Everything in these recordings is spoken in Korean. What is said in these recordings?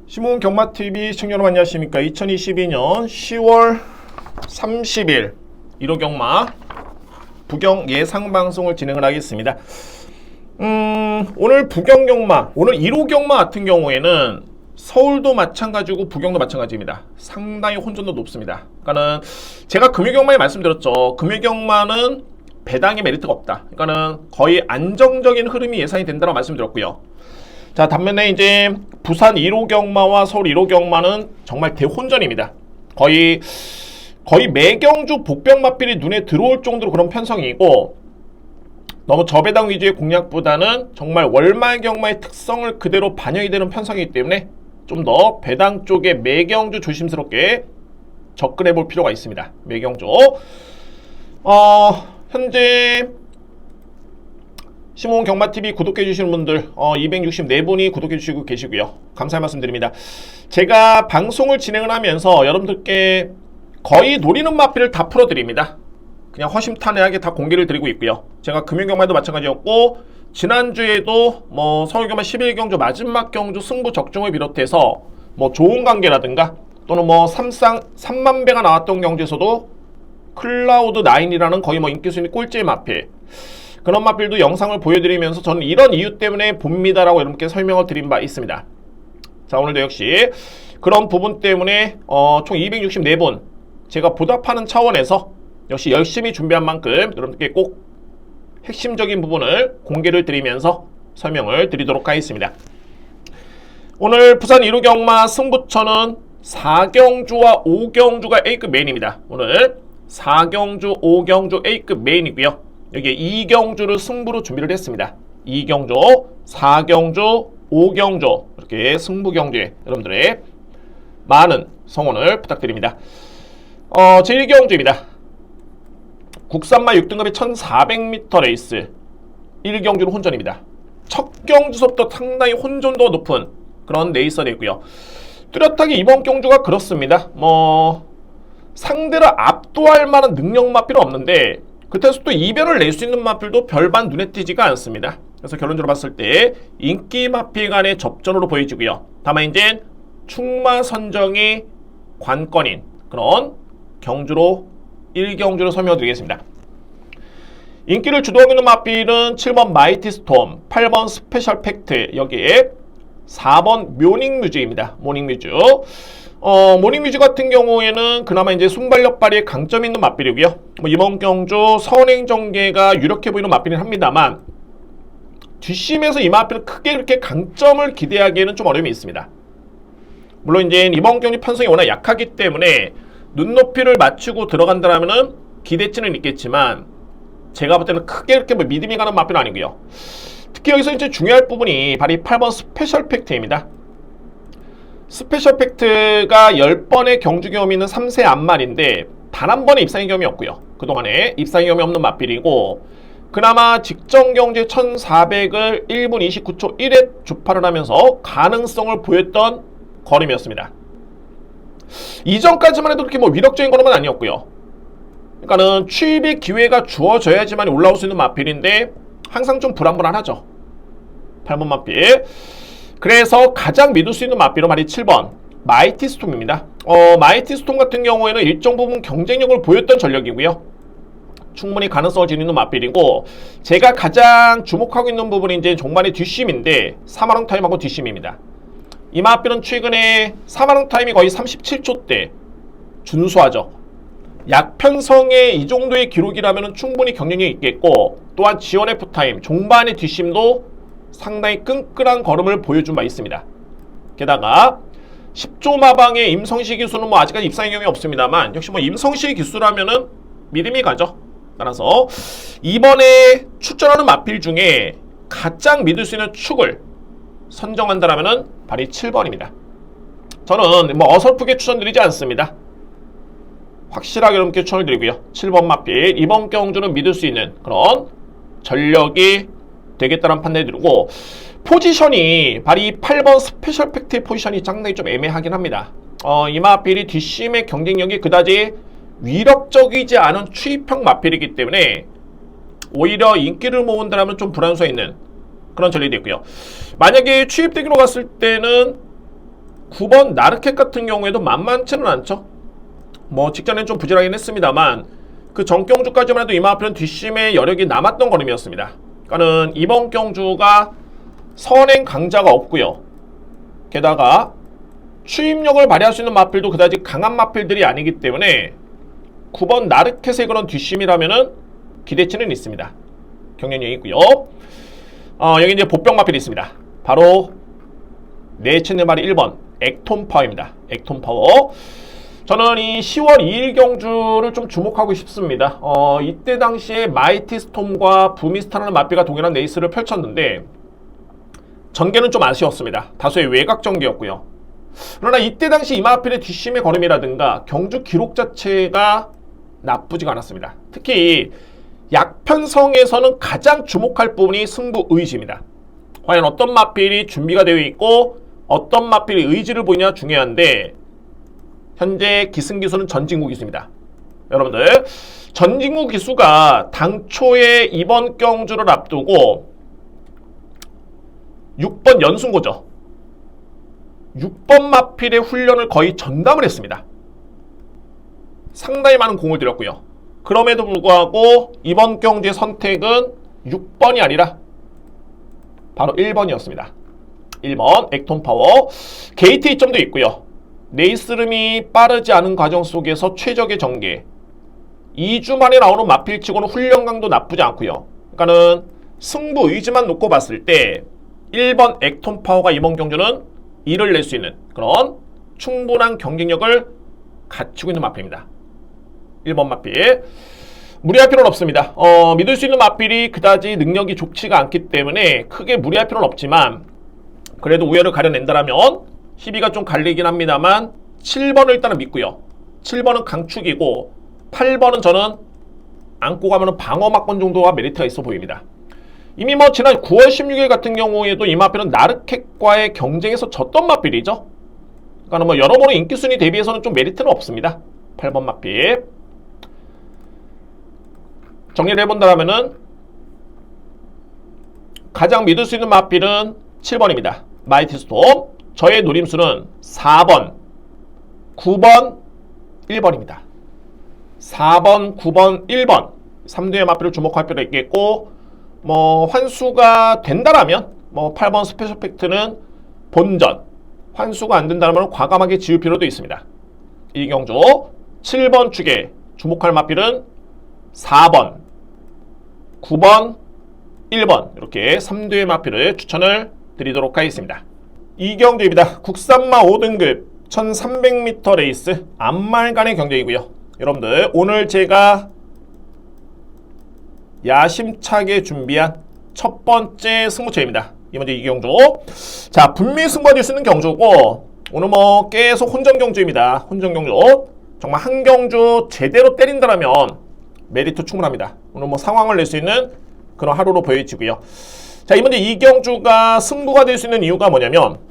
시몬 경마TV 시청자 여러분 안녕하십니까. 2022년 10월 30일 1호 경마 부경 예상방송을 진행을 하겠습니다. 오늘 부경 경마, 오늘 1호 경마 같은 경우에는 서울도 마찬가지고 부경도 마찬가지입니다. 상당히 혼전도 높습니다. 그러니까는 제가 금요경마에 말씀드렸죠. 금요경마는 배당의 메리트가 없다. 그러니까는 거의 안정적인 흐름이 예상이 된다고 말씀드렸고요. 자, 반면에 이제 부산 1호 경마와 서울 1호 경마는 정말 대혼전입니다. 거의 매경주 복병 마필이 눈에 들어올 정도로 그런 편성이고, 너무 저배당 위주의 공략보다는 정말 월말 경마의 특성을 그대로 반영이 되는 편성이기 때문에 좀 더 배당 쪽에 매경주 조심스럽게 접근해 볼 필요가 있습니다. 매경주. 현재 시몬 경마TV 구독해 주시는 분들 264분이 구독해 주시고 계시고요. 감사의 말씀 드립니다. 제가 방송을 진행을 하면서 여러분들께 거의 노리는 마필을 다 풀어드립니다. 그냥 허심탄회하게 다 공개를 드리고 있고요. 제가 금요경마에도 마찬가지였고, 지난주에도 서울경마 11경주 마지막 경주 승부 적중을 비롯해서 좋은 관계라든가 또는 3만 배가 나왔던 경주에서도 클라우드 9이라는 거의 인기 순위 꼴찌의 마필, 그런 마필도 영상을 보여드리면서 저는 이런 이유 때문에 봅니다라고 여러분께 설명을 드린 바 있습니다. 자, 오늘도 역시 그런 부분 때문에 총 264분 제가 보답하는 차원에서 역시 열심히 준비한 만큼 여러분께 꼭 핵심적인 부분을 공개를 드리면서 설명을 드리도록 하겠습니다. 오늘 부산 1호 경마 승부처는 4경주와 5경주가 A급 메인입니다. 오늘 4경주, 5경주 A급 메인이고요. 여기에 2경주를 승부로 준비를 했습니다. 2경주, 4경주, 5경주 이렇게 승부 경주에 여러분들의 많은 성원을 부탁드립니다. 제1경주입니다. 국산마 6등급의 1400m 레이스 1경주는 혼전입니다. 첫 경주서부터 상당히 혼전도가 높은 그런 레이서가 되고요. 뚜렷하게 이번 경주가 그렇습니다. 상대를 압도할 만한 능력 마필은 없는데 그때서 또 이변을 낼 수 있는 마필도 별반 눈에 띄지가 않습니다. 그래서 결론적으로 봤을 때 인기 마필 간의 접전으로 보여지고요. 다만 이제 충마 선정이 관건인 그런 경주로 1경주로 설명드리겠습니다. 인기를 주도하고 있는 마필은 7번 마이티 스톰, 8번 스페셜 팩트, 여기에 4번 모닝뮤즈입니다. 모닝뮤즈. 모닝뮤즈 같은 경우에는 그나마 이제 순발력 발휘에 강점이 있는 마필이고요. 이번 경주 선행전개가 유력해 보이는 마필이긴 합니다만, 뒷심에서 이 마필은 크게 그렇게 강점을 기대하기에는 좀 어려움이 있습니다. 물론 이제 이번 경주 편성이 워낙 약하기 때문에 눈높이를 맞추고 들어간다라면은 기대치는 있겠지만, 제가 볼 때는 크게 그렇게 믿음이 가는 마필은 아니고요. 특히 여기서 이제 중요할 부분이 바로 이 8번 스페셜 팩트입니다. 스페셜 팩트가 10번의 경주 경험이 있는 3세 암말인데 단 한 번의 입상의 경험이 없고요. 그동안에 입상의 경험이 없는 마필이고, 그나마 직전 경주에 1400을 1분 29초 1회 주파를 하면서 가능성을 보였던 걸음이었습니다. 이전까지만 해도 그렇게 위력적인 걸음은 아니었고요. 그러니까는 추입의 기회가 주어져야지만 올라올 수 있는 마필인데 항상 좀 불안불안하죠. 8번 마필. 그래서 가장 믿을 수 있는 마필은 말이 7번 마이티 스톰입니다. 마이티 스톰 같은 경우에는 일정 부분 경쟁력을 보였던 전력이고요. 충분히 가능성을 지니는 마필이고, 제가 가장 주목하고 있는 부분이 이제 종반의 뒷심인데 4만원 타임하고 뒷심입니다. 이 마필은 최근에 4만원 타임이 거의 37초대 준수하죠. 약편성의 이 정도의 기록이라면 충분히 경쟁력이 있겠고, 또한 지원 F 타임 종반의 뒷심도 상당히 끈끈한 걸음을 보여준 바 있습니다. 게다가 10조 마방의 임성시 기수는 아직까지 입상의 경험이 없습니다만, 역시 임성시 기수라면은 믿음이 가죠. 따라서 이번에 출전하는 마필 중에 가장 믿을 수 있는 축을 선정한다라면은 바로 7번입니다. 저는 어설프게 추천드리지 않습니다. 확실하게 여러분께 추천을 드리고요. 7번 마필 이번 경주는 믿을 수 있는 그런 전력이 되겠다는 판단을 드리고, 포지션이 바로 이 8번 스페셜 팩트의 포지션이 상당히 좀 애매하긴 합니다. 이 마필이 뒷심의 경쟁력이 그다지 위력적이지 않은 추입형 마필이기 때문에 오히려 인기를 모은다면 좀 불안수가 있는 그런 전략이 있고요. 만약에 추입대기로 갔을 때는 9번 나르켓 같은 경우에도 만만치는 않죠. 뭐 직전엔 좀 부진하긴 했습니다만 그 전 경주까지만 해도 이 마필은 뒷심의 여력이 남았던 걸음이었습니다. 그러니까는 이번 경주가 선행 강자가 없고요. 게다가 추임력을 발휘할 수 있는 마필도 그다지 강한 마필들이 아니기 때문에 9번 나르켓의 그런 뒷심이라면은 기대치는 있습니다. 경련이 있고요. 여기 이제 보병 마필이 있습니다. 바로 네체네마리 1번 액톤파워입니다. 액톤파워. 저는 이 10월 2일 경주를 좀 주목하고 싶습니다. 이때 당시에 마이티 스톰과 부미스타라는 마필가 동일한 레이스를 펼쳤는데 전개는 좀 아쉬웠습니다. 다소의 외곽 전개였고요. 그러나 이때 당시 이 마필의 뒷심의 걸음이라든가 경주 기록 자체가 나쁘지가 않았습니다. 특히 약편성에서는 가장 주목할 부분이 승부 의지입니다. 과연 어떤 마필이 준비가 되어 있고 어떤 마필이 의지를 보이냐 중요한데 현재 기승기수는 전진구 기수입니다. 여러분들 전진구 기수가 당초에 이번 경주를 앞두고 6번 연순고죠. 6번 마필의 훈련을 거의 전담을 했습니다. 상당히 많은 공을 들였고요. 그럼에도 불구하고 이번 경주의 선택은 6번이 아니라 바로 1번이었습니다. 1번 액톤파워. 게이트 이점도 있고요. 레이스름이 빠르지 않은 과정 속에서 최적의 전개. 2주 만에 나오는 마필치고는 훈련 강도 나쁘지 않고요. 그러니까는 승부 의지만 놓고 봤을 때 1번 액톤파워가 이번 경주는 일을 낼 수 있는 그런 충분한 경쟁력을 갖추고 있는 마필입니다. 1번 마필. 무리할 필요는 없습니다. 믿을 수 있는 마필이 그다지 능력이 좋지가 않기 때문에 크게 무리할 필요는 없지만 그래도 우열을 가려낸다라면 희비가 좀 갈리긴 합니다만 7번을 일단은 믿고요. 7번은 강축이고 8번은 저는 안고 가면은 방어막권 정도가 메리트가 있어 보입니다. 이미 뭐 지난 9월 16일 같은 경우에도 이 마필은 나르켓과의 경쟁에서 졌던 마필이죠. 그러니까 뭐 여러모로 인기순위 대비해서는 좀 메리트는 없습니다. 8번 마필. 정리를 해본다면은 가장 믿을 수 있는 마필은 7번입니다. 마이티 스톰. 저의 노림수는 4번, 9번, 1번입니다. 4번, 9번, 1번 3두의 마필을 주목할 필요가 있겠고 뭐 환수가 된다라면 뭐 8번 스페셜 팩트는 본전, 환수가 안 된다면 과감하게 지울 필요도 있습니다. 이경주 7번 축에 주목할 마필은 4번, 9번, 1번 이렇게 3두의 마필을 추천을 드리도록 하겠습니다. 이경주입니다. 국산마 5등급 1300m 레이스 앞말간의 경쟁이고요. 여러분들 오늘 제가 야심차게 준비한 첫 번째 승부처입니다. 이 문제 이경주. 자, 분명히 승부가 될 수 있는 경주고 오늘 뭐 계속 혼전 경주입니다. 혼전 경주. 정말 한 경주 제대로 때린다라면 메리트 충분합니다. 오늘 뭐 상황을 낼 수 있는 그런 하루로 보여지고요. 자, 이 문제 이경주가 승부가 될 수 있는 이유가 뭐냐면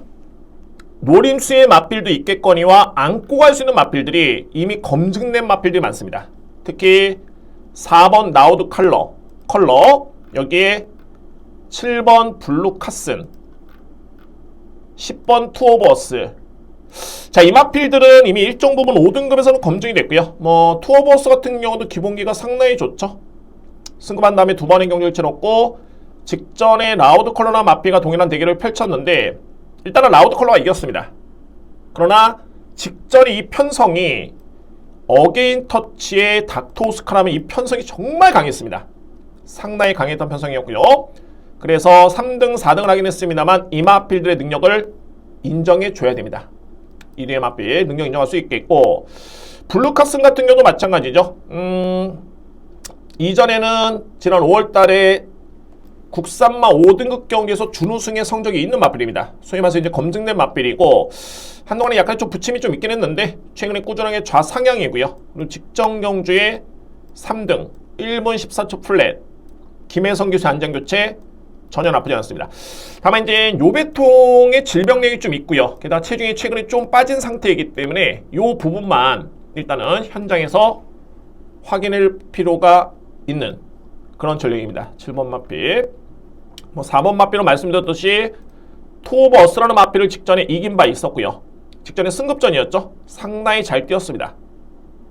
노림수의 마필도 있겠거니와 안고 갈 수 있는 마필들이 이미 검증된 마필들이 많습니다. 특히 4번 나우드 컬러 여기에 7번 블루 카슨 10번 투어버스. 자, 이 마필들은 이미 일정 부분 5등급에서는 검증이 됐고요. 뭐 투어버스 같은 경우도 기본기가 상당히 좋죠. 승급한 다음에 두 번의 경기를 치렀고 직전에 라우드 컬러나 마필과 동일한 대결을 펼쳤는데 일단은 라우드 컬러가 이겼습니다. 그러나 직전에 이 편성이 어게인 터치의 닥터오스카라면 이 편성이 정말 강했습니다. 상당히 강했던 편성이었고요. 그래서 3등, 4등을 하긴 했습니다만 이 마필들의 능력을 인정해줘야 됩니다. 1위의 마필 능력 인정할 수 있겠고 블루카슨 같은 경우도 마찬가지죠. 이전에는 지난 5월달에 국산마 5등급 경기에서 준우승의 성적이 있는 마필입니다. 소위 말해서 이제 검증된 마필이고 한동안에 약간 좀 부침이 좀 있긴 했는데 최근에 꾸준하게 좌상향이고요. 그리고 직전 경주에 3등 1분 14초 플랫 김혜성 기수 안전교체 전혀 나쁘지 않습니다. 다만 이제 요배통의 질병력이 좀 있고요. 게다가 체중이 최근에 좀 빠진 상태이기 때문에 이 부분만 일단은 현장에서 확인할 필요가 있는 그런 전력입니다. 7번 마필. 뭐 4번 마필로 말씀드렸듯이 투어버스라는 마필을 직전에 이긴 바 있었고요. 직전에 승급전이었죠. 상당히 잘 뛰었습니다.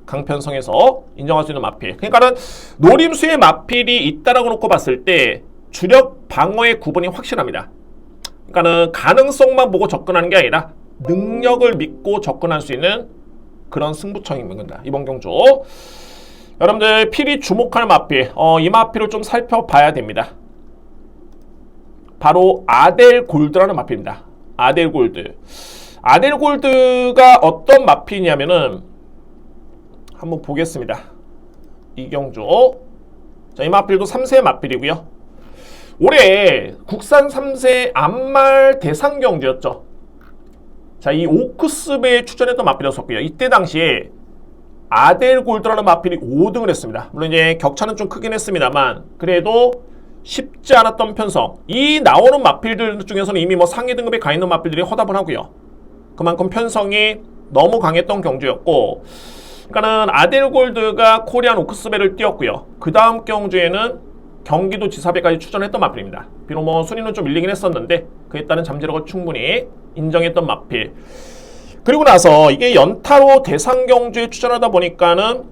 강편성에서 인정할 수 있는 마필. 그러니까는 노림수의 마필이 있다라고 놓고 봤을 때 주력 방어의 구분이 확실합니다. 그러니까는 가능성만 보고 접근하는 게 아니라 능력을 믿고 접근할 수 있는 그런 승부처입니다. 이번 경주. 여러분들 필히 주목할 마필, 이 마필을 좀 살펴봐야 됩니다. 바로 아델 골드라는 마필입니다. 아델 골드. 아델 골드가 어떤 마필이냐면은 한번 보겠습니다. 이경주. 자, 이 마필도 3세 마필이고요. 올해 국산 3세 암말 대상 경주였죠. 자, 이 오크스베에 출전했던 마필이었었고요. 이때 당시에 아델 골드라는 마필이 5등을 했습니다. 물론 이제 격차는 좀 크긴 했습니다만 그래도 쉽지 않았던 편성. 이 나오는 마필들 중에서는 이미 뭐 상위 등급에 가 있는 마필들이 허답을 하고요. 그만큼 편성이 너무 강했던 경주였고, 그러니까는 아델 골드가 코리안 오크스베를 뛰었고요. 그 다음 경주에는 경기도 지사배까지 출전했던 마필입니다. 비록 뭐 순위는 좀 밀리긴 했었는데 그에 따른 잠재력을 충분히 인정했던 마필. 그리고 나서 이게 연타로 대상 경주에 출전하다 보니까는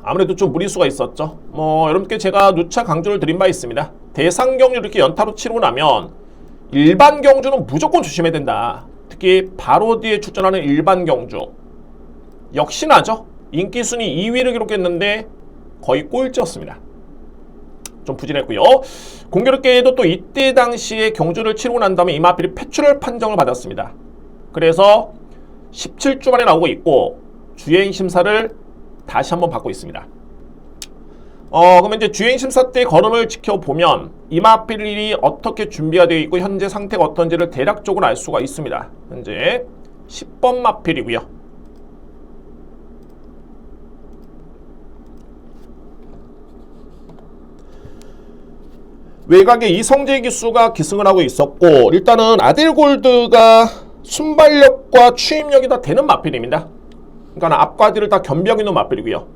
아무래도 좀 무리수가 있었죠. 뭐 여러분께 제가 누차 강조를 드린 바 있습니다. 대상 경주 이렇게 연타로 치르고 나면 일반 경주는 무조건 조심해야 된다. 특히 바로 뒤에 출전하는 일반 경주 역시나죠. 인기 순위 2위를 기록했는데 거의 꼴찌였습니다. 좀 부진했고요. 공교롭게도 또 이때 당시에 경주를 치르고 난 다음에 이 마필이 패출혈 판정을 받았습니다. 그래서 17주 만에 나오고 있고 주행 심사를 다시 한번 받고 있습니다. 그러면 이제 주행 심사 때 걸음을 지켜보면 이 마필이 어떻게 준비가 되어 있고 현재 상태가 어떤지를 대략적으로 알 수가 있습니다. 현재 10번 마필이고요. 외곽에 이성재 기수가 기승을 하고 있었고, 일단은 아델 골드가 순발력과 추임력이 다 되는 마필입니다. 그러니까 앞과 뒤를 다 겸비하고 있는 마필이고요.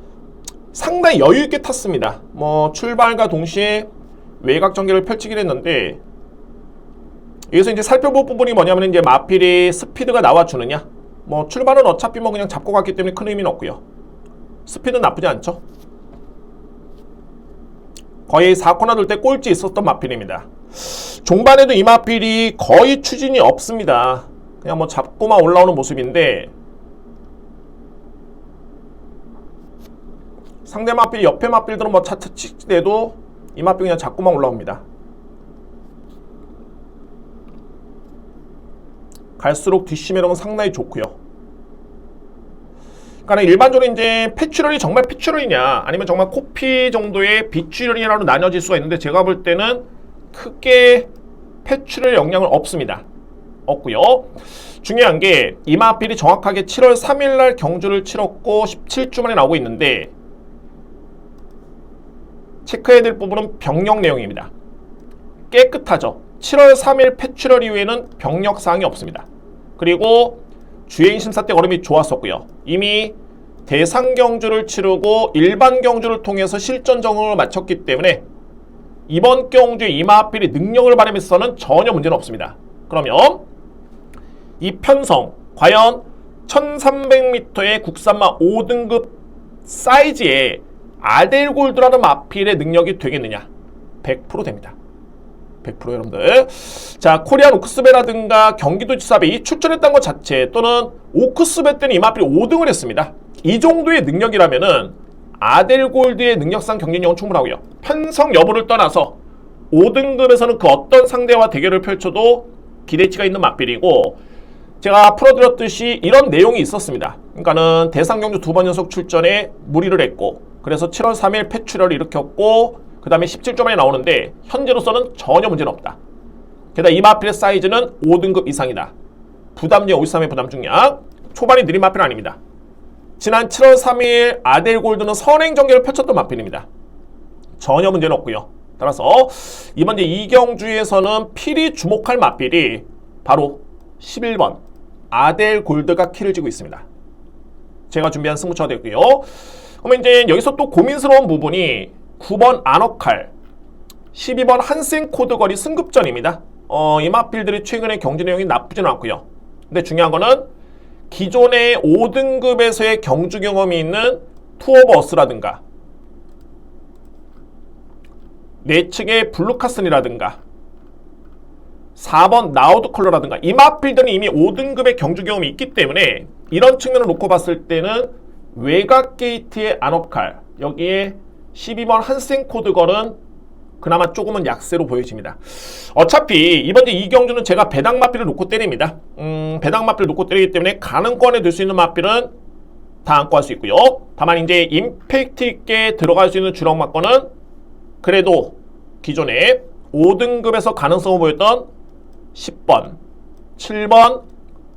상당히 여유있게 탔습니다. 뭐 출발과 동시에 외곽 전개를 펼치긴 했는데, 여기서 이제 살펴볼 부분이 뭐냐면 이제 마필이 스피드가 나와주느냐. 뭐 출발은 어차피 뭐 그냥 잡고 갔기 때문에 큰 의미는 없고요. 스피드는 나쁘지 않죠. 거의 4코너 돌 때 꼴찌 있었던 마필입니다. 종반에도 이 마필이 거의 추진이 없습니다. 그냥 뭐 잡고만 올라오는 모습인데, 상대 마필, 옆에 마필들은 뭐 차차 치대도 이 마필 그냥 잡고만 올라옵니다. 갈수록 뒷심이력은 상당히 좋고요. 그러니까 일반적으로 이제 패출혈이 정말 패출혈이냐 아니면 정말 코피 정도의 비출혈이냐로 나뉘어질 수가 있는데, 제가 볼 때는 크게 패출혈 영향은 없고요. 중요한 게 이 마필이 정확하게 7월 3일날 경주를 치렀고 17주 만에 나오고 있는데, 체크해야 될 부분은 병력 내용입니다. 깨끗하죠. 7월 3일 패출혈 이후에는 병력 사항이 없습니다. 그리고 주행 심사 때 걸음이 좋았었고요. 이미 대상 경주를 치르고 일반 경주를 통해서 실전 적응을 마쳤기 때문에 이번 경주에 이 마필이 능력을 발휘했서는 전혀 문제는 없습니다. 그러면 이 편성 과연 1300m의 국산마 5등급 사이즈의 아델 골드라는 마필의 능력이 되겠느냐? 100% 됩니다. 100% 여러분들. 자, 코리안 오크스베라든가 경기도지사배 이 출전했던 것 자체 또는 오크스베 때는 이 마필이 5등을 했습니다. 이 정도의 능력이라면은 아델 골드의 능력상 경쟁력은 충분하고요. 편성 여부를 떠나서 5등급에서는 그 어떤 상대와 대결을 펼쳐도 기대치가 있는 마필이고, 제가 풀어드렸듯이 이런 내용이 있었습니다. 그러니까는 대상 경주 2번 연속 출전에 무리를 했고, 그래서 7월 3일 패출혈을 일으켰고, 그 다음에 17주 만에 나오는데 현재로서는 전혀 문제는 없다. 게다가 이 마필의 사이즈는 5등급 이상이다. 부담력 53의 부담 중량. 초반이 느린 마필은 아닙니다. 지난 7월 3일 아델 골드는 선행 전개를 펼쳤던 마필입니다. 전혀 문제는 없고요. 따라서 이번 이 경주에서는 필히 주목할 마필이 바로 11번 아델 골드가 키를 쥐고 있습니다. 제가 준비한 승부처가 되고요. 그러면 이제 여기서 또 고민스러운 부분이 9번 아너칼, 12번 한센 코드거리 승급전입니다. 이 마필들이 최근에 경주 내용이 나쁘지는 않고요. 근데 중요한 거는 기존의 5등급에서의 경주 경험이 있는 투어버스라든가 내측의 블루카슨이라든가 4번 나우드 컬러라든가 이 마필들은 이미 5등급의 경주 경험이 있기 때문에 이런 측면을 놓고 봤을 때는 외곽 게이트의 안업칼 여기에 12번 한생 코드걸은 그나마 조금은 약세로 보여집니다. 어차피 이번 이 경주는 제가 배당 마필을 놓고 때립니다. 배당 마필을 놓고 때리기 때문에 가능권에 들 수 있는 마필은 다 안고 할 수 있고요. 다만 이제 임팩트 있게 들어갈 수 있는 주력 마건은 그래도 기존에 5등급에서 가능성을 보였던 10번, 7번,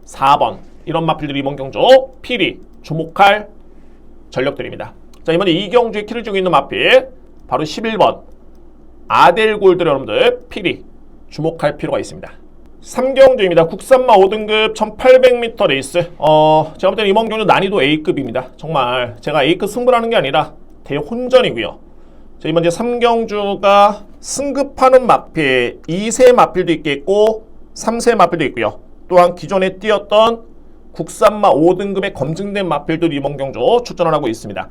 4번 이런 마필들이 이번 경주 필히 주목할 전력들입니다. 자, 이번에 이 경주에 키를 주고 있는 마필 바로 11번 아델골드 여러분들 필히 주목할 필요가 있습니다. 3경주입니다. 국산마 5등급 1800m 레이스. 제가 볼 때는 이번 경주 난이도 A급입니다. 정말 제가 A급 승부를 하는 게 아니라 대혼전이고요. 자, 이번 3경주가 승급하는 마필 2세 마필도 있겠고 3세 마필도 있고요. 또한 기존에 뛰었던 국산마 5등급의 검증된 마필도 이번 경주 출전을 하고 있습니다.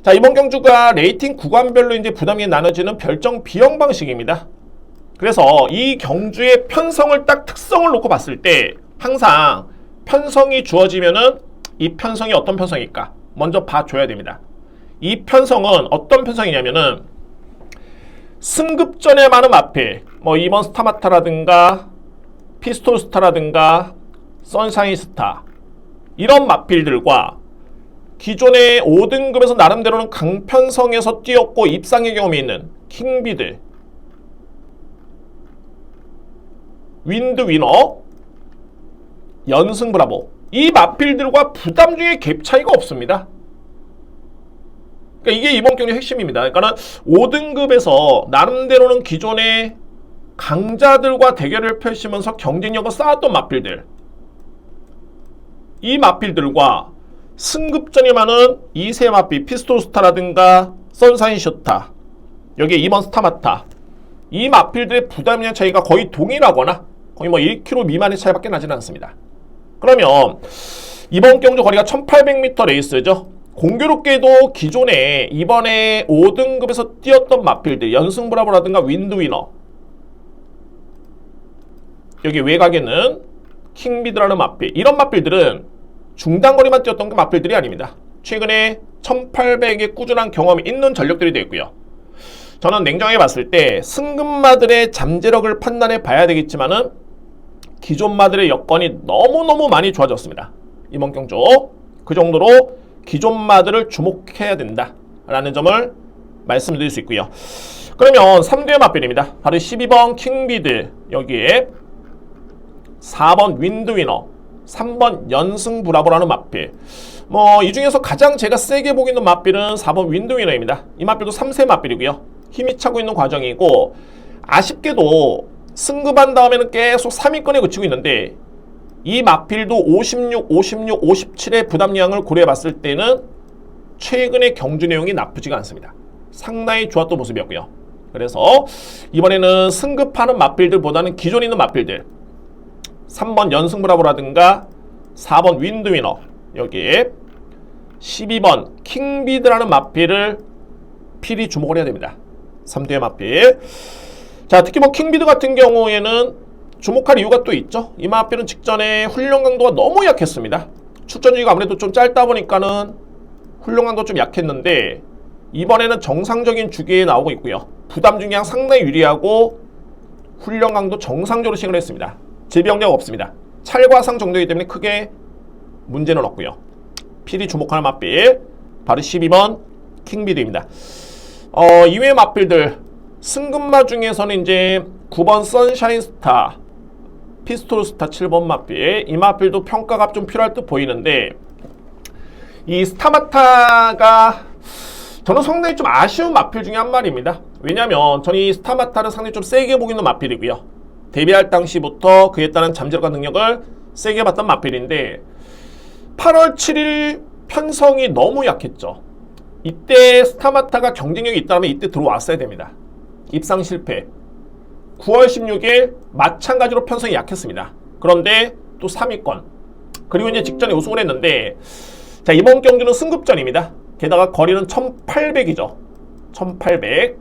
자, 이번 경주가 레이팅 구간별로 이제 부담이 나눠지는 별정 비용 방식입니다. 그래서 이 경주의 편성을 딱 특성을 놓고 봤을 때 항상 편성이 주어지면은 이 편성이 어떤 편성일까 먼저 봐줘야 됩니다. 이 편성은 어떤 편성이냐면은 승급전에 많은 마필 뭐 2번 스타마타라든가 피스톨스타라든가 선샤인 스타 이런 마필들과 기존의 5등급에서 나름대로는 강편성에서 뛰었고 입상의 경험이 있는 킹비드, 윈드 위너, 연승 브라보 이 마필들과 부담 중에 갭 차이가 없습니다. 그러니까 이게 이번 경기 핵심입니다. 그러니까 5등급에서 나름대로는 기존의 강자들과 대결을 펼치면서 경쟁력을 쌓았던 마필들 이 마필들과 승급전이 많은 2세 마필 피스톨스타라든가 선샤인 슈타 여기에 2번 스타마타 이 마필들의 부담량 차이가 거의 동일하거나 거의 뭐 1km 미만의 차이밖에 나지는 않습니다. 그러면 이번 경주 거리가 1800m 레이스죠. 공교롭게도 기존에 이번에 5등급에서 뛰었던 마필들 연승 브라보라든가 윈드 위너 여기 외곽에는 킹비드라는 마필 이런 마필들은 중단거리만 뛰었던 그 마필들이 아닙니다. 최근에 1800의 꾸준한 경험이 있는 전력들이 되었고요. 저는 냉정하게 봤을 때 승급마들의 잠재력을 판단해 봐야 되겠지만은 기존 마들의 여건이 너무너무 많이 좋아졌습니다. 이번 경주 그 정도로 기존 마들을 주목해야 된다라는 점을 말씀드릴 수 있고요. 그러면 3대 마필입니다. 바로 12번 킹비드 여기에 4번 윈드 위너 3번 연승 브라보라는 마필 뭐 이 중에서 가장 제가 세게 보고 있는 마필은 4번 윈드 위너입니다. 이 마필도 3세 마필이고요. 힘이 차고 있는 과정이고 아쉽게도 승급한 다음에는 계속 3위권에 그치고 있는데 이 마필도 56, 56, 57의 부담량을 고려해 봤을 때는 최근의 경주 내용이 나쁘지가 않습니다. 상당히 좋았던 모습이었고요. 그래서 이번에는 승급하는 마필들보다는 기존에 있는 마필들 3번 연승 브라보라든가 4번 윈드 위너 여기에 12번 킹비드라는 마필을 필히 주목을 해야 됩니다. 3대 마필. 자, 특히 뭐 킹비드 같은 경우에는 주목할 이유가 또 있죠. 이 마필은 직전에 훈련 강도가 너무 약했습니다. 출전 주기가 아무래도 좀 짧다 보니까는 훈련 강도 좀 약했는데 이번에는 정상적인 주기에 나오고 있고요. 부담 중량 상당히 유리하고 훈련 강도 정상적으로 시행을 했습니다. 질병력 없습니다. 찰과상 정도이기 때문에 크게 문제는 없고요. 필히 주목할 마필 바로 12번 킹비드입니다. 이외의 마필들 승급마 중에서는 이제 9번 선샤인 스타, 피스톨 스타 7번 마필 이 마필도 평가가 좀 필요할 듯 보이는데 이 스타마타가 저는 상당히 좀 아쉬운 마필 중에 한 마리입니다. 왜냐면 저는 이 스타마타를 상당히 좀 세게 보고 있는 마필이고요. 데뷔할 당시부터 그에 따른 잠재력과 능력을 세게 봤던 마필인데 8월 7일 편성이 너무 약했죠. 이때 스타마타가 경쟁력이 있다면 이때 들어왔어야 됩니다. 입상 실패. 9월 16일 마찬가지로 편성이 약했습니다. 그런데 또 3위권. 그리고 이제 직전에 우승을 했는데, 자, 이번 경주는 승급전입니다. 게다가 거리는 1800이죠. 1800.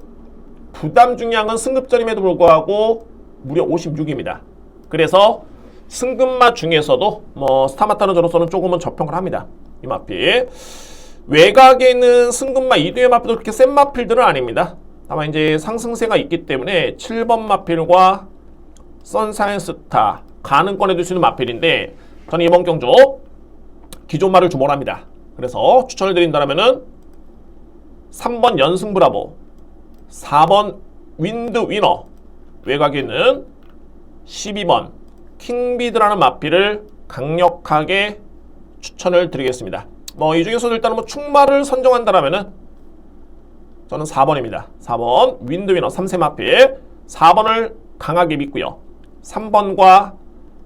부담 중량은 승급전임에도 불구하고 무려 56입니다. 그래서 승급마 중에서도 뭐 스타마타는 저로서는 조금은 저평을 합니다. 이 마필. 외곽에는 승급마 2두의 마필도 그렇게 센 마필들은 아닙니다. 다만 이제 상승세가 있기 때문에 7번 마필과 선샤인스타 가능권에 둘 수 있는 마필인데, 저는 이번 경주 기존 말을 주목을 합니다. 그래서 추천을 드린다면은 3번 연승브라보, 4번 윈드 위너, 외곽에 있는 12번 킹비드라는 마필을 강력하게 추천을 드리겠습니다. 뭐 이 중에서도 일단은 뭐 충마를 선정한다라면은 저는 4번입니다. 4번 윈드 위너 3세 마필, 4번을 강하게 믿고요. 3번과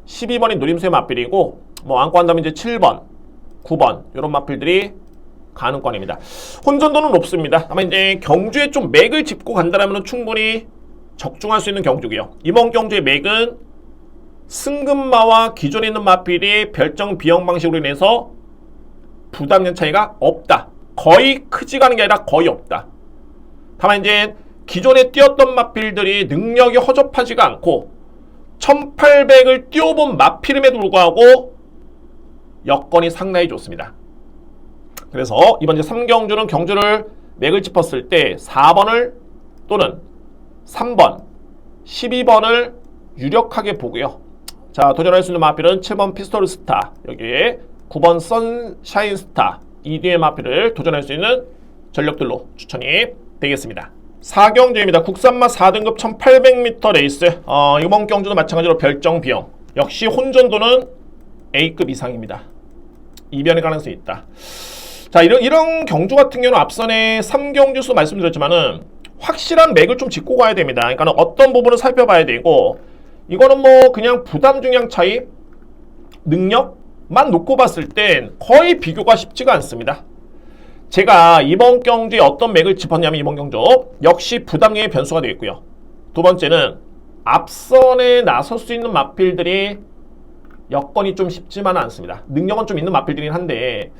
12번이 노림수의 마필이고, 뭐 안고 한다면 이제 7번, 9번 이런 마필들이 가능권입니다. 혼전도는 높습니다. 아마 이제 경주에 좀 맥을 짚고 간다라면 충분히 적중할 수 있는 경주고요. 이번 경주의 맥은 승급마와 기존에 있는 마필이 별정 비용 방식으로 인해서 부담량 차이가 없다. 거의 크지가 않은 게 아니라 거의 없다. 다만 이제 기존에 뛰었던 마필들이 능력이 허접하지가 않고 1800을 뛰어본 마필임에도 불구하고 여건이 상당히 좋습니다. 그래서 이번 이제 3경주는 경주를 맥을 짚었을 때 4번을 또는 3번, 12번을 유력하게 보고요. 자, 도전할 수 있는 마필은 7번 피스톨 스타, 여기에 9번 선샤인 스타, 이 뒤의 마필을 도전할 수 있는 전력들로 추천이 되겠습니다. 4경주입니다. 국산마 4등급 1800m 레이스. 이번 경주도 마찬가지로 별정 비용. 역시 혼전도는 A급 이상입니다. 이변의 가능성이 있다. 자, 이런 경주 같은 경우는 앞선에 3경주수 말씀드렸지만은 확실한 맥을 좀 짚고 가야 됩니다. 그러니까 어떤 부분을 살펴봐야 되고, 이거는 뭐 그냥 부담 중량 차이, 능력만 놓고 봤을 땐 거의 비교가 쉽지가 않습니다. 제가 이번 경주에 어떤 맥을 짚었냐면, 이번 경주 역시 부담량의 변수가 되겠고요. 두 번째는 앞선에 나설 수 있는 마필들이 여건이 좀 쉽지만은 않습니다. 능력은 좀 있는 마필들이긴 한데,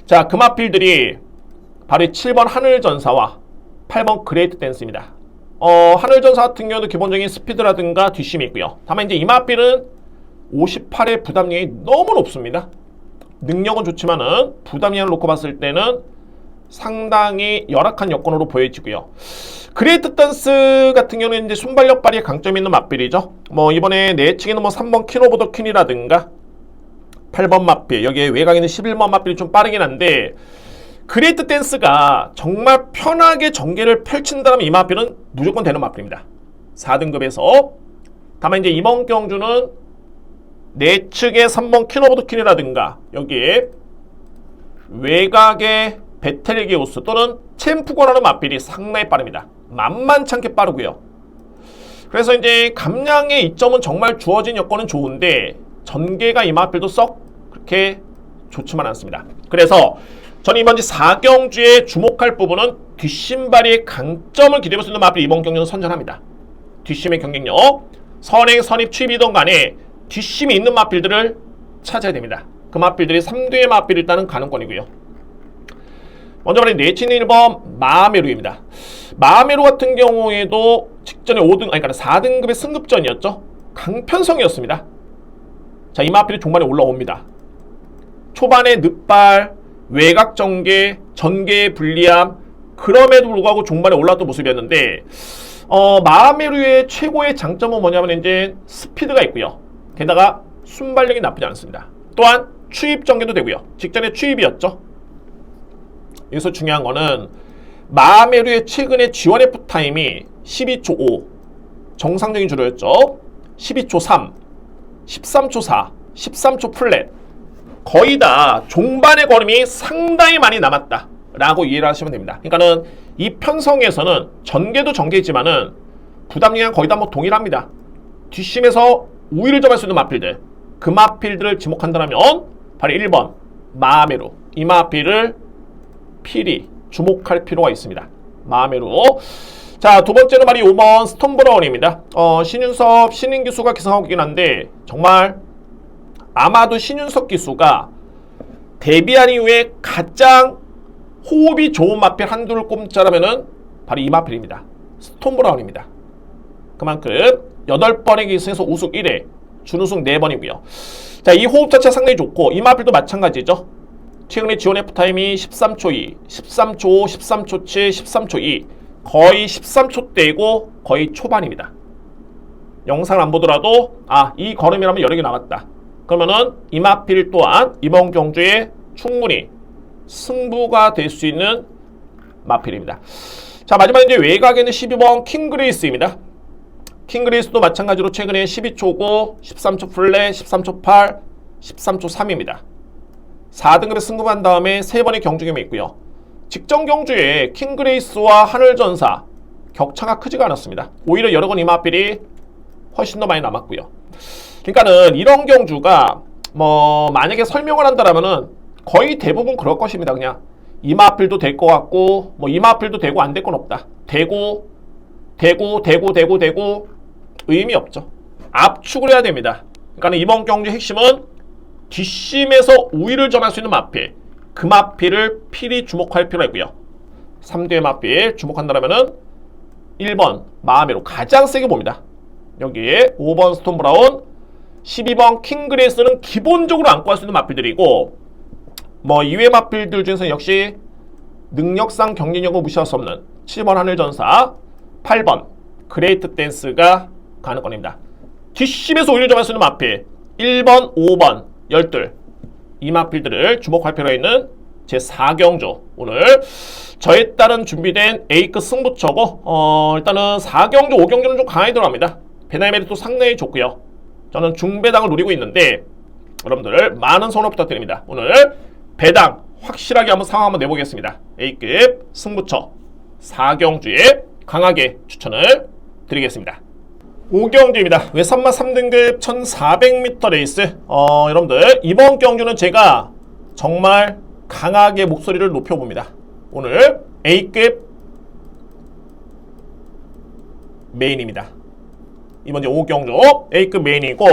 자, 그 마필들이 바로 7번 하늘전사와 8번 그레이트 댄스입니다. 하늘전사 같은 경우도 기본적인 스피드라든가 뒷심이 있고요. 다만 이제 이 마필은 58의 부담량이 너무 높습니다. 능력은 좋지만은 부담량을 놓고 봤을 때는 상당히 열악한 여건으로 보여지고요. 그레이트 댄스 같은 경우는 이제 순발력 발휘에 강점이 있는 마필이죠. 뭐 이번에 내측에는 뭐 3번 퀸 오브 더 퀸이라든가 8번 마필, 여기에 외곽에 있는 11번 마필이 좀 빠르긴 한데, 그레이트 댄스가 정말 편하게 전개를 펼친다면 이 마필은 무조건 되는 마필입니다. 4등급에서. 다만 이제 이번 경주는 내측의 3번 퀸 오브 더 퀸이라든가 여기에 외곽의 베텔게우스 또는 챔프권하는 마필이 상당히 빠릅니다. 만만찮게 빠르고요. 그래서 이제 감량의 이점은 정말 주어진 여건은 좋은데 전개가 이 마필도 썩 그렇게 좋지만 않습니다. 그래서 저는 이번 4경주에 주목할 부분은 뒷심발이의 강점을 기대할 수 있는 마필 이번 경주는 선전합니다. 뒷심의 경쟁력, 선행, 선입, 추입이든 간에 뒷심이 있는 마필들을 찾아야 됩니다. 그 마필들이 3두의 마필이 일단은 가능권이고요. 먼저 말하는 내친 1번 마하메루입니다. 마하메루 같은 경우에도 직전에 5등, 아니 그러니까 4등급의 승급전이었죠. 강편성이었습니다. 자, 이 마필이 종반에 올라옵니다. 초반에 늦발, 외곽 전개, 전개의 불리함, 그럼에도 불구하고 종반에 올라왔던 모습이었는데, 마하메루의 최고의 장점은 뭐냐면 이제 스피드가 있고요. 게다가 순발력이 나쁘지 않습니다. 또한 추입 전개도 되고요. 직전에 추입이었죠. 여기서 중요한 거는 마하메루의 최근의 G1F 타임이 12초 5, 정상적인 주로였죠. 12초 3, 13초 4, 13초 플랫. 거의 다 종반의 걸음이 상당히 많이 남았다 라고 이해를 하시면 됩니다. 그러니까는 이 편성에서는 전개도 전개지만은 부담량은 거의 다 뭐 동일합니다. 뒷심에서 우위를 점할 수 있는 마필들, 그 마필들을 지목한다면 바로 1번 마하메루, 이 마필을 필히 주목할 필요가 있습니다. 마하메루. 자, 두 번째는 바로 5번 스톰브라운입니다. 신윤섭 신인 기수가 기승하고 있긴 한데 정말 아마도 신윤석 기수가 데뷔한 이후에 가장 호흡이 좋은 마필 한두를 꼽자라면은 바로 이 마필입니다. 스톰 브라운입니다. 그만큼 8번의 기승에서 우승 1회, 준우승 4번이고요. 자, 이 호흡 자체가 상당히 좋고 이 마필도 마찬가지죠. 최근에 지원 F타임이 13초 2, 13초 5, 13초 7, 13초 2 거의 13초대이고 거의 초반입니다. 영상을 안 보더라도 이 걸음이라면 여러 개 나왔다. 그러면은 이 마필 또한 이번 경주에 충분히 승부가 될 수 있는 마필입니다. 자, 마지막 이제 외곽에는 12번 킹그레이스입니다. 킹그레이스도 마찬가지로 최근에 12초 9, 13초 플랫, 13초 8, 13초 3입니다. 4등급에 승급한 다음에 3번의 경주경이 있고요. 직전 경주에 킹그레이스와 하늘전사 격차가 크지가 않았습니다. 오히려 여러 건 이 마필이 훨씬 더 많이 남았고요. 그러니까는 이런 경주가 만약에 설명을 한다라면은 거의 대부분 그럴 것입니다. 그냥 이 마필도 될 것 같고 이 마필도 되고 안 될 건 없다. 되고 의미 없죠. 압축을 해야 됩니다. 그러니까 이번 경주 핵심은 뒷심에서 우위를 점할 수 있는 마필, 그 마필을 필히 주목할 필요가 있고요. 3대의 마필 주목한다면은 1번 마하메로 가장 세게 봅니다. 여기에 5번 스톰 브라운, 12번 킹그레이스는 기본적으로 안고 할 수 있는 마필들이고 이외 마필들 중에서 역시 능력상 경쟁력을 무시할 수 없는 7번 하늘전사, 8번 그레이트 댄스가 가능권입니다. 뒷심에서 오히려 점할 수 있는 마필 1번, 5번, 12 이 마필들을 주목할 필요가 있는 제4경주 오늘 저에 따른 준비된 A급 승부처고 일단은 4경주, 5경주는 좀 강하게 들어갑니다. 배당의 메리트도 상당히 좋고요. 저는 중배당을 노리고 있는데 여러분들 많은 선호 부탁드립니다. 오늘 배당 확실하게 한번 상황 한번 내보겠습니다. A급 승부처 4경주에 강하게 추천을 드리겠습니다. 5경주입니다. 외산마 3등급 1400m 레이스. 여러분들 이번 경주는 제가 정말 강하게 목소리를 높여봅니다. 오늘 A급 메인입니다. 이번 5경주 A급 메인이고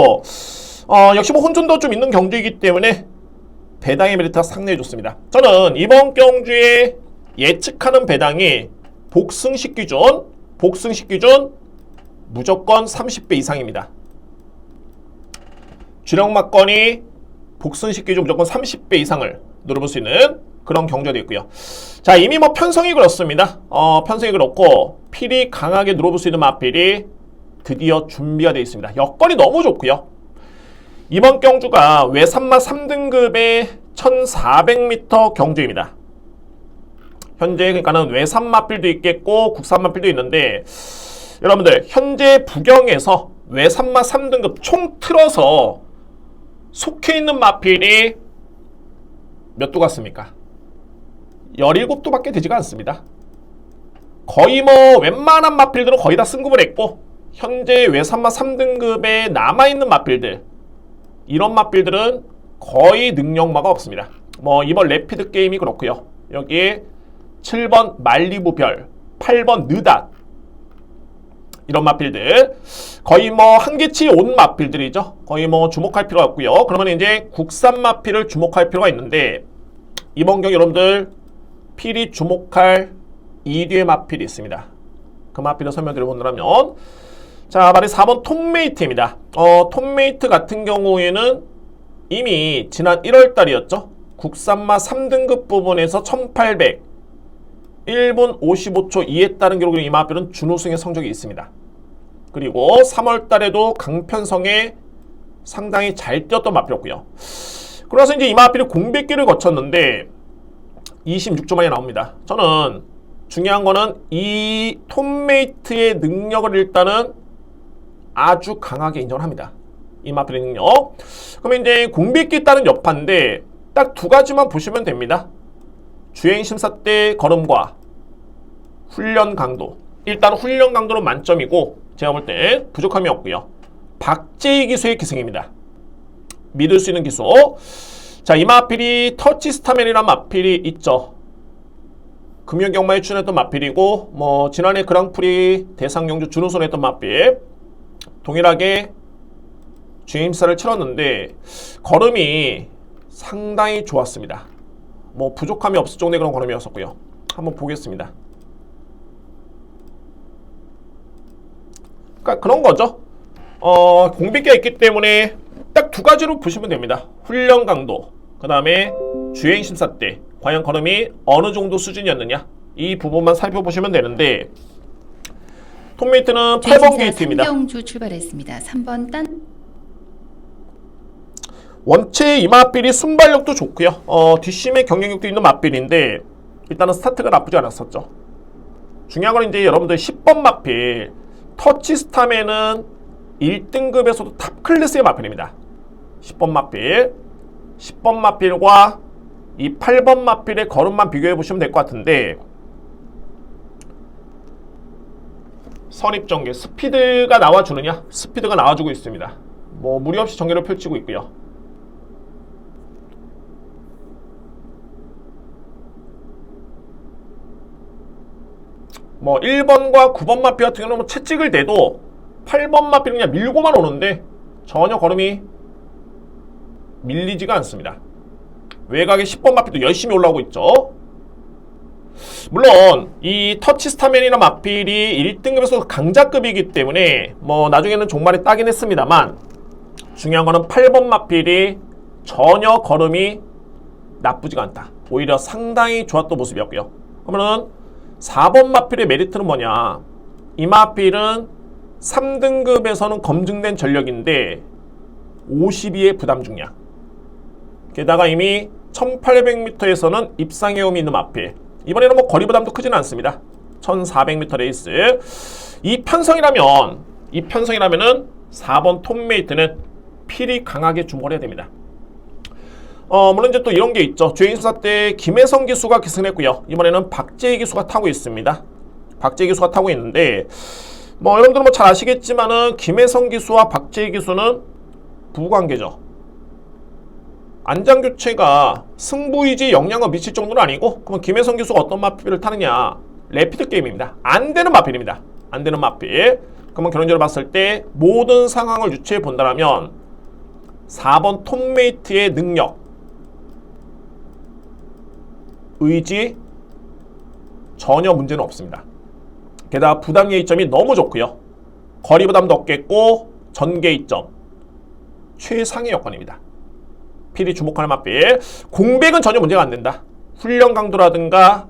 역시 혼전도 좀 있는 경주이기 때문에 배당의 메리트가 상당히 좋습니다. 저는 이번 경주에 예측하는 배당이 복승식 기준 무조건 30배 이상입니다. 주력막건이 복승식 기준 무조건 30배 이상을 노려볼 수 있는 그런 경주가 되겠고요. 자, 이미 편성이 그렇습니다. 편성이 그렇고 필이 강하게 노려볼 수 있는 마필이 드디어 준비가 되어 있습니다. 여건이 너무 좋고요. 이번 경주가 외산마 3등급의 1400m 경주입니다. 현재 그러니까는 외산 마필도 있겠고 국산 마필도 있는데 여러분들 현재 부경에서 외산마 3등급 총 틀어서 속해 있는 마필이 몇 도 같습니까? 17도 밖에 되지가 않습니다. 거의 웬만한 마필들은 거의 다 승급을 했고 현재 외산마 3등급에 남아있는 마필들 이런 마필들은 거의 능력마가 없습니다. 이번 레피드 게임이 그렇고요. 여기에 7번 말리부별, 8번 느닷 이런 마필들 거의 한계치 온 마필들이죠. 거의 주목할 필요가 없고요. 그러면 이제 국산 마필을 주목할 필요가 있는데 이번 경기 여러분들 필히 주목할 2뒤의 마필이 있습니다. 그 마필을 설명드려본다면 자, 말이 4번 톰메이트입니다. 톰메이트 같은 경우에는 이미 지난 1월달이었죠. 국산마 3등급 부분에서 1800 1분 55초 2에 따른 기록으로 이 마필은 준우승의 성적이 있습니다. 그리고 3월달에도 강편성에 상당히 잘 뛰었던 마필이었고요. 그래서 이제 이 마필이 공백기를 거쳤는데 26조 만에 나옵니다. 저는 중요한 거는 이 톰메이트의 능력을 일단은 아주 강하게 인정을 합니다. 이 마필의 능력. 그러면 이제 공백기 따른 여파인데 딱 두 가지만 보시면 됩니다. 주행심사 때 걸음과 훈련 강도. 일단 훈련 강도는 만점이고 제가 볼 때 부족함이 없고요. 박재희 기수의 기승입니다. 믿을 수 있는 기수. 자, 이 마필이 터치 스타맨이라는 마필이 있죠. 금연경마에 출연했던 마필이고 지난해 그랑프리 대상경주 준우승 했던 마필. 동일하게 주행임사를 치렀는데 걸음이 상당히 좋았습니다. 뭐 부족함이 없을 정도의 그런 걸음이었었고요. 한번 보겠습니다. 그러니까 그런 거죠. 공백기가 있기 때문에 딱 두 가지로 보시면 됩니다. 훈련 강도, 그 다음에 주행 심사 때 과연 걸음이 어느 정도 수준이었느냐, 이 부분만 살펴보시면 되는데, 톱메이트는 8번 게이트입니다. 삼경주 출발했습니다. 3번 딴. 원체 이 마필이 순발력도 좋고요. 뒷심의 경쟁력도 있는 마필인데 일단은 스타트가 나쁘지 않았었죠. 중요한 건 이제 여러분들 10번 마필 터치 스타면은 1등급에서도 탑 클래스의 마필입니다. 10번 마필, 10번 마필과 이 8번 마필의 걸음만 비교해 보시면 될 것 같은데, 선입전개 스피드가 나와주느냐? 스피드가 나와주고 있습니다. 뭐 무리 없이 전개를 펼치고 있고요. 뭐 1번과 9번 마필 같은 경우는 뭐 채찍을 대도 8번 마필은 그냥 밀고만 오는데 전혀 걸음이 밀리지가 않습니다. 외곽에 10번 마필도 열심히 올라오고 있죠. 물론 이 터치 스타맨이나 마필이 1등급에서 강자급이기 때문에 뭐 나중에는 종말에 따긴 했습니다만, 중요한 거는 8번 마필이 전혀 걸음이 나쁘지가 않다. 오히려 상당히 좋았던 모습이었고요. 그러면은 4번 마필의 메리트는 뭐냐? 이 마필은 3등급에서는 검증된 전력인데 52의 부담 중량, 게다가 이미 1800m에서는 입상해움이 있는 마필, 이번에는 뭐 거리 부담도 크지는 않습니다. 1400m 레이스. 이 편성이라면은 4번 톱메이트는 필히 강하게 주목을 해야 됩니다. 물론 이제 또 이런 게 있죠. 주행수사 때 김혜성 기수가 계승했고요. 이번에는 박재희 기수가 타고 있습니다. 박재희 기수가 타고 있는데, 뭐 여러분들은 뭐 잘 아시겠지만은 김혜성 기수와 박재희 기수는 부관계죠. 안장 교체가 승부이지 영향을 미칠 정도는 아니고, 그러면 김혜성 기수가 어떤 마필을 타느냐? 래피드 게임입니다. 안 되는 마필입니다. 안 되는 마필. 그러면 결론적으로 봤을 때 모든 상황을 유추해 본다면 4번 톱메이트의 능력, 의지 전혀 문제는 없습니다. 게다가 부담 예의점이 너무 좋고요. 거리 부담도 없겠고 전개 이점 최상의 여건입니다. 필히 주목하는 마필. 공백은 전혀 문제가 안 된다. 훈련 강도라든가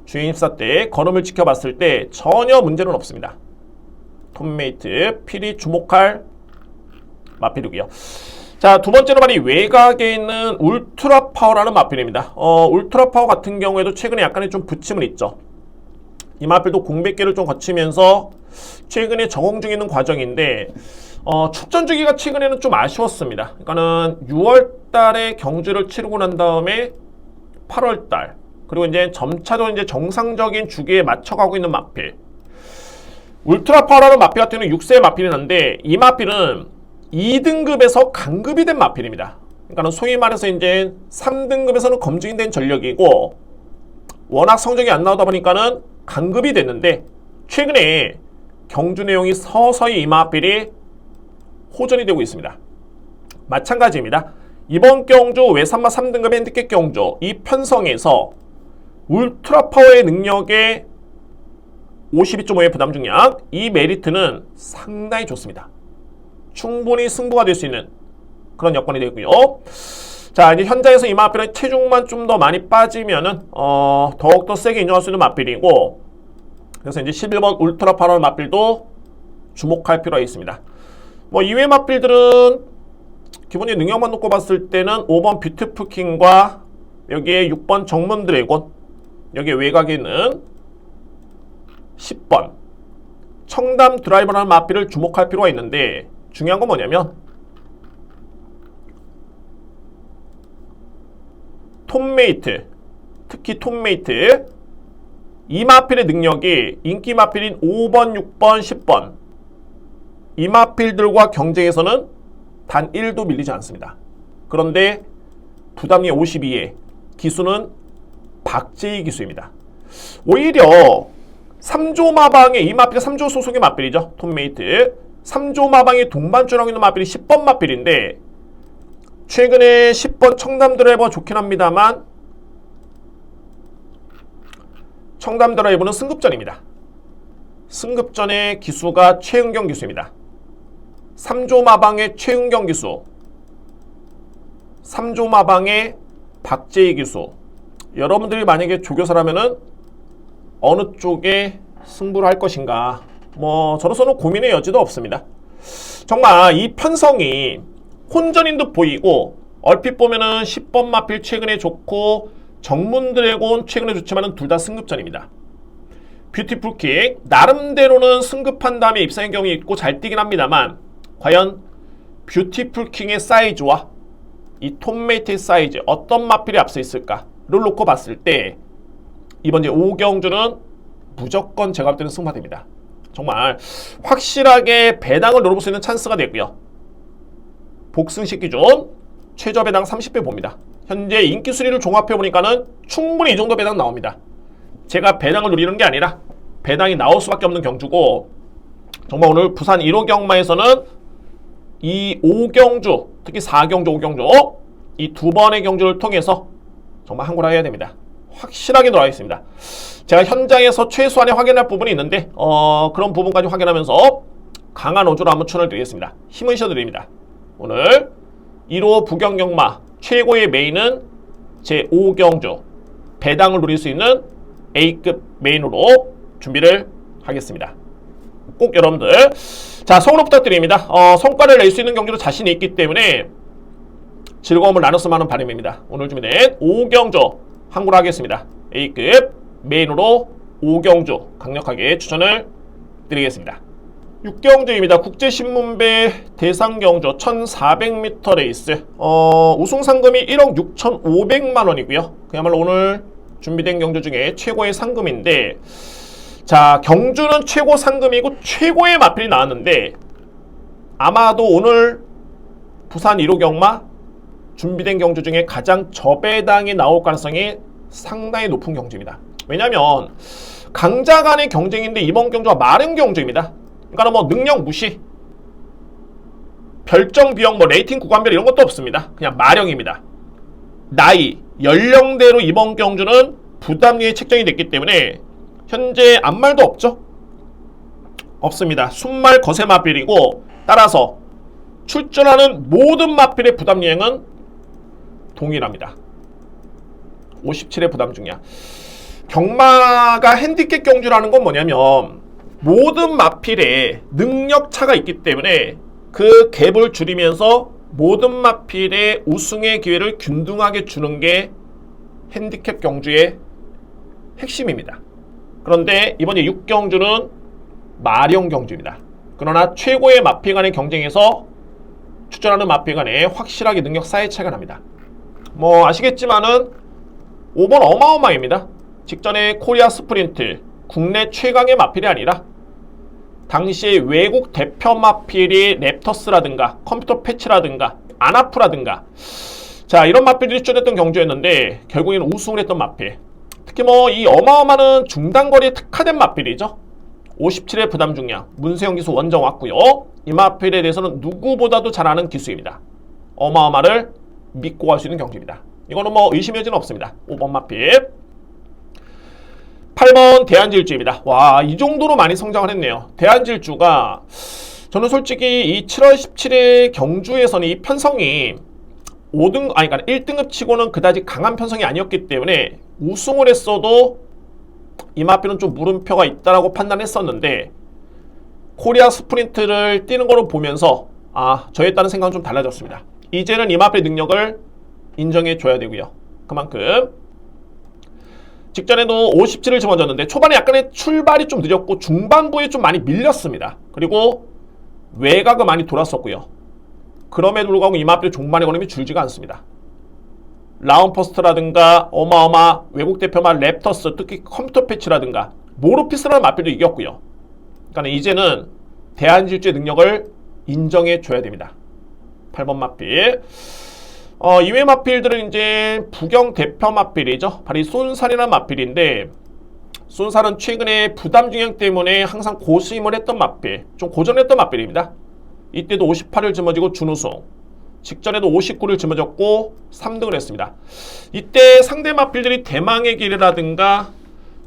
주행 입사 때 걸음을 지켜봤을 때 전혀 문제는 없습니다. 톱메이트 필히 주목할 마필이고요. 자, 두 번째로 말이 외곽에 있는 울트라 파워라는 마필입니다. 울트라 파워 같은 경우에도 최근에 약간의 좀 부침은 있죠. 이 마필도 공백기를 좀 거치면서 최근에 적응 중에 있는 과정인데, 축전 주기가 최근에는 좀 아쉬웠습니다. 그러니까는 6월 달에 경주를 치르고 난 다음에 8월 달, 그리고 이제 점차적으로 이제 정상적인 주기에 맞춰가고 있는 마필. 울트라 파워라는 마필 같은 경우는 6세 마필이 난데, 이 마필은 2등급에서 강급이 된 마필입니다. 그러니까 소위 말해서 이제 3등급에서는 검증이 된 전력이고, 워낙 성적이 안 나오다 보니까는 강급이 됐는데, 최근에 경주 내용이 서서히 이 마필이 호전이 되고 있습니다. 마찬가지입니다. 이번 경주 외산마 3등급 핸디캡 경주 이 편성에서 울트라 파워의 능력에 52.5의 부담 중량, 이 메리트는 상당히 좋습니다. 충분히 승부가 될 수 있는 그런 여건이 되고요. 자, 이제 현장에서 이 마필은 체중만 좀 더 많이 빠지면은 더욱더 세게 인정할 수 있는 마필이고, 그래서 이제 11번 울트라 파워 마필도 주목할 필요가 있습니다. 뭐 이외 마필들은 기본적인 능력만 놓고 봤을 때는 5번 뷰티풀 킹과 여기에 6번 정문 드래곤, 여기에 외곽에 있는 10번 청담 드라이버라는 마필을 주목할 필요가 있는데, 중요한 건 뭐냐면 톱메이트, 특히 톱메이트 이 마필의 능력이 인기 마필인 5번, 6번, 10번 이 마필들과 경쟁에서는 단 1도 밀리지 않습니다. 그런데 부담이 52에 기수는 박재희 기수입니다. 오히려 3조 마방의 이 마필이 3조 소속의 마필이죠. 톱메이트. 3조 마방이 동반줄하고 있는 마필이 10번 마필인데 최근에 10번 청담 드라이버가 좋긴 합니다만 청담 드라이버는 승급전입니다. 승급전의 기수가 최은경 기수입니다. 3조 마방의 최은경 기수, 3조 마방의 박재희 기수. 여러분들이 만약에 조교사라면은 어느 쪽에 승부를 할 것인가, 뭐 저로서는 고민의 여지도 없습니다. 정말 이 편성이 혼전인 듯 보이고 얼핏 보면은 10번 마필 최근에 좋고 정문 드래곤 최근에 좋지만은 둘 다 승급전입니다. 뷰티풀킥 나름대로는 승급한 다음에 입상의 경우가 있고 잘 뛰긴 합니다만 과연 뷰티풀킥의 사이즈와 이 톰메이트의 사이즈 어떤 마필이 앞서 있을까를 놓고 봤을 때 이번 이제 오경주는 무조건 제가 볼 때는 승마됩니다. 정말 확실하게 배당을 노려볼 수 있는 찬스가 되고요. 복승식 기준 최저 배당 30배 봅니다. 현재 인기 순위를 종합해 보니까는 충분히 이 정도 배당 나옵니다. 제가 배당을 노리는 게 아니라 배당이 나올 수밖에 없는 경주고, 정말 오늘 부산 1호 경마에서는 이 5경주, 특히 4경주, 5경주 이 두 번의 경주를 통해서 정말 한골 해야 됩니다. 확실하게 놀아야겠습니다. 제가 현장에서 최소한의 확인할 부분이 있는데 그런 부분까지 확인하면서 강한 어조로 한번 추천을 드리겠습니다. 힘을 실어드립니다. 오늘 1호 부경경마 최고의 메인은 제 5경주 배당을 노릴 수 있는 A급 메인으로 준비를 하겠습니다. 꼭 여러분들 자 성으로 부탁드립니다. 성과를 낼 수 있는 경주로 자신이 있기 때문에 즐거움을 나눴으면 하는 바람입니다. 오늘 준비된 5경주 한골 하겠습니다. A급 메인으로 5경주 강력하게 추천을 드리겠습니다. 6경주입니다. 국제신문배 대상경주 1400m 레이스 우승상금이 1억 6,500만원이고요 그야말로 오늘 준비된 경주 중에 최고의 상금인데, 자 경주는 최고 상금이고 최고의 마필이 나왔는데 아마도 오늘 부산 1호 경마 준비된 경주 중에 가장 저배당이 나올 가능성이 상당히 높은 경주입니다. 왜냐하면 강자 간의 경쟁인데 이번 경주가 마련 경주입니다. 그러니까 뭐 능력 무시, 별정 비용, 뭐 레이팅 구간별 이런 것도 없습니다. 그냥 마령입니다. 나이, 연령대로 이번 경주는 부담률이 책정이 됐기 때문에 현재 아무 말도 없죠? 없습니다. 순말 거세 마필이고 따라서 출전하는 모든 마필의 부담 유형은 동일합니다. 57의 부담 중량. 경마가 핸디캡 경주라는 건 뭐냐면 모든 마필에 능력 차가 있기 때문에 그 갭을 줄이면서 모든 마필의 우승의 기회를 균등하게 주는 게 핸디캡 경주의 핵심입니다. 그런데 이번에 6경주는 마령 경주입니다. 그러나 최고의 마필 간의 경쟁에서 출전하는 마필 간에 확실하게 능력 사이 차이가 납니다. 뭐 아시겠지만은 5번 어마어마입니다. 직전에 코리아 스프린트 국내 최강의 마필이 아니라 당시 외국 대표 마필이 랩터스라든가 컴퓨터 패치라든가 아나프라든가 자 이런 마필들이 출전했던 경주였는데 결국에는 우승을 했던 마필, 특히 뭐 이 어마어마한 중단거리에 특화된 마필이죠. 57의 부담 중량 문세영 기수 원정 왔고요. 이 마필에 대해서는 누구보다도 잘 아는 기수입니다. 어마어마를 믿고 갈 수 있는 경주입니다. 이거는 뭐 의심의 여지는 없습니다. 5번 마필. 8번 대한질주입니다. 와, 이 정도로 많이 성장을 했네요. 대한질주가 저는 솔직히 이 7월 17일 경주에서는 이 편성이 1등급 치고는 그다지 강한 편성이 아니었기 때문에 우승을 했어도 이 마필은 좀 물음표가 있다라고 판단했었는데 코리아 스프린트를 뛰는 거로 보면서 저에 따른 생각은 좀 달라졌습니다. 이제는 이 마필의 능력을 인정해 줘야 되고요. 그만큼 직전에도 57을 집어줬는데 초반에 약간의 출발이 좀 늦었고 중반부에 좀 많이 밀렸습니다. 그리고 외곽을 많이 돌았었고요. 그럼에도 불구하고 이 마필의 종반의 걸음이 줄지가 않습니다. 라운퍼스트라든가 어마어마 외국 대표만 랩터스, 특히 컴퓨터 패치라든가 모르피스라는 마필도 이겼고요. 그러니까 이제는 대한질주의 능력을 인정해 줘야 됩니다. 8번 마필. 이외 마필들은 이제 부경 대표 마필이죠. 바로 이 쏜살이라는 마필인데 쏜살은 최근에 부담 중량 때문에 항상 고수임을 했던 마필, 좀 고전했던 마필입니다. 이때도 58을 짊어지고 준우승, 직전에도 59를 짊어졌고 3등을 했습니다. 이때 상대 마필들이 대망의 길이라든가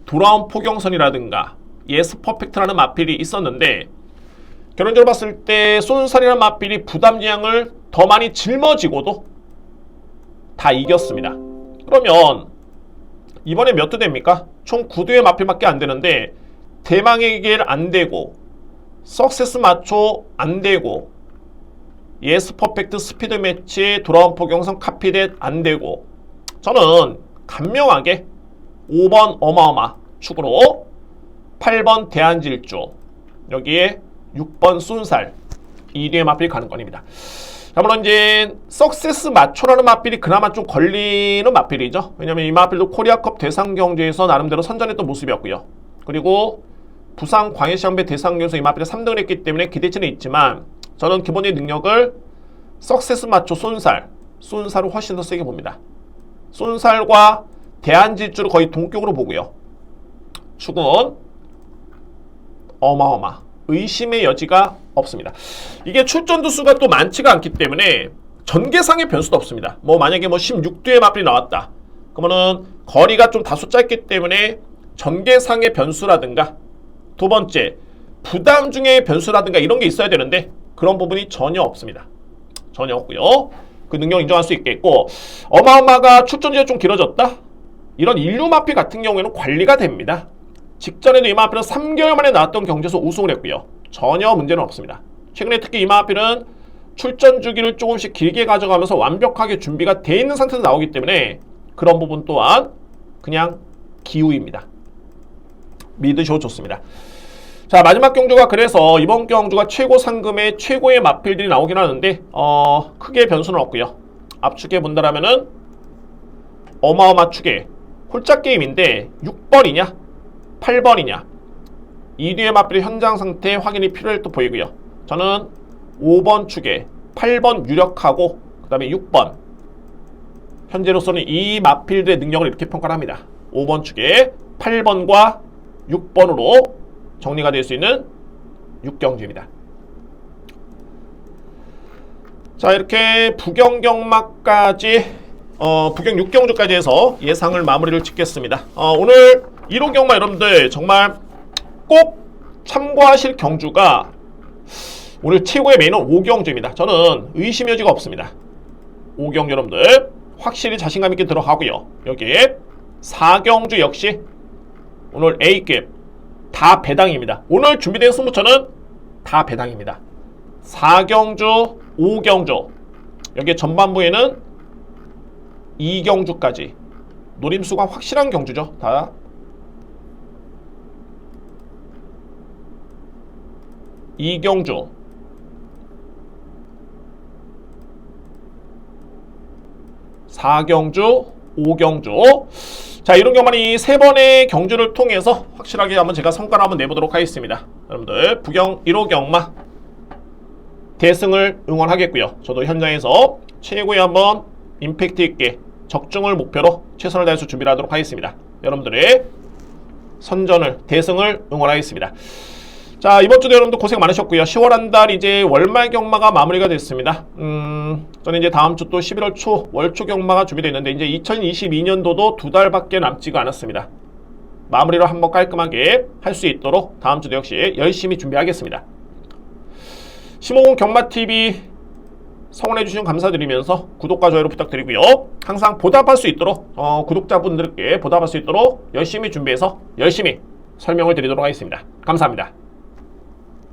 돌아온 포경선이라든가 예스 퍼펙트라는 마필이 있었는데, 결론적으로 봤을 때 쏜살이라는 마필이 부담 중량을 더 많이 짊어지고도 다 이겼습니다. 그러면 이번에 몇 도 됩니까? 총 9도의 마필밖에 안 되는데 대망의 길 안 되고, 석세스 마초 안 되고, 예스 퍼펙트 스피드 매치 돌아온 포경선 카피댓 안 되고, 저는 간명하게 5번 어마어마 축으로 8번 대한질주, 여기에 6번 쏜살, 2뒤의 마필 가는 건입니다. 자, 물론 이제 석세스 마초라는 마필이 그나마 좀 걸리는 마필이죠. 왜냐면 이 마필도 코리아컵 대상 경주에서 나름대로 선전했던 모습이었고요. 그리고 부산 광해시장배 대상 경주에서 이 마필이 3등을 했기 때문에 기대치는 있지만, 저는 기본의 능력을 석세스 마초 쏜살을 훨씬 더 세게 봅니다. 쏜살과 대한질주를 거의 동격으로 보고요. 축은 어마어마, 의심의 여지가 없습니다. 이게 출전 두수가 또 많지가 않기 때문에 전개상의 변수도 없습니다. 만약에 16도의 마필이 나왔다, 그러면은 거리가 좀 다소 짧기 때문에 전개상의 변수라든가, 두 번째 부담 중의 변수라든가 이런 게 있어야 되는데 그런 부분이 전혀 없습니다. 전혀 없고요. 그 능력 인정할 수 있겠고, 어마어마가 출전지가 좀 길어졌다, 이런 인류 마필 같은 경우에는 관리가 됩니다. 직전에도 이 마필은 3개월 만에 나왔던 경주에서 우승을 했고요. 전혀 문제는 없습니다. 최근에 특히 이 마필은 출전 주기를 조금씩 길게 가져가면서 완벽하게 준비가 돼 있는 상태에서 나오기 때문에 그런 부분 또한 그냥 기우입니다. 믿으셔도 좋습니다. 자, 마지막 경주가, 그래서 이번 경주가 최고 상금의 최고의 마필들이 나오긴 하는데 크게 변수는 없고요. 압축해 본다라면은 어마어마 축에 홀짝 게임인데 6번이냐 8번이냐, 2뒤의 마필의 현장 상태 확인이 필요할 또 보이고요. 저는 5번 축에 8번 유력하고 그 다음에 6번, 현재로서는 이 마필들의 능력을 이렇게 평가를 합니다. 5번 축에 8번과 6번으로 정리가 될 수 있는 6경주입니다. 자, 이렇게 부경경마까지 부경 6경주까지 해서 예상을 마무리를 짓겠습니다. 오늘 1호 경마 여러분들 정말 꼭 참고하실 경주가 오늘 최고의 메인은 5경주입니다. 저는 의심 여지가 없습니다. 5경주 여러분들 확실히 자신감 있게 들어가고요. 여기에 4경주 역시 오늘 A급 다 배당입니다. 오늘 준비된 승부처는 다 배당입니다. 4경주, 5경주, 여기에 전반부에는 2경주까지 노림수가 확실한 경주죠. 다 2경주, 4경주, 5경주. 자, 이런 경우는 이 세 번의 경주를 통해서 확실하게 한번 제가 성과를 한번 내보도록 하겠습니다. 여러분들 부경 1호 경마 대승을 응원하겠고요. 저도 현장에서 최고의 한번 임팩트 있게 적중을 목표로 최선을 다해서 준비를 하도록 하겠습니다. 여러분들의 선전을, 대승을 응원하겠습니다. 자, 이번 주도 여러분들 고생 많으셨고요. 10월 한 달 이제 월말 경마가 마무리가 됐습니다. 저는 이제 다음 주 또 11월 초 월초 경마가 준비되어 있는데, 이제 2022년도도 2달밖에 남지가 않았습니다. 마무리를 한번 깔끔하게 할 수 있도록 다음 주도 역시 열심히 준비하겠습니다. 심호흡 경마TV 성원해주시면 감사드리면서 구독과 좋아요 부탁드리고요. 항상 보답할 수 있도록 구독자분들께 보답할 수 있도록 열심히 준비해서 열심히 설명을 드리도록 하겠습니다. 감사합니다.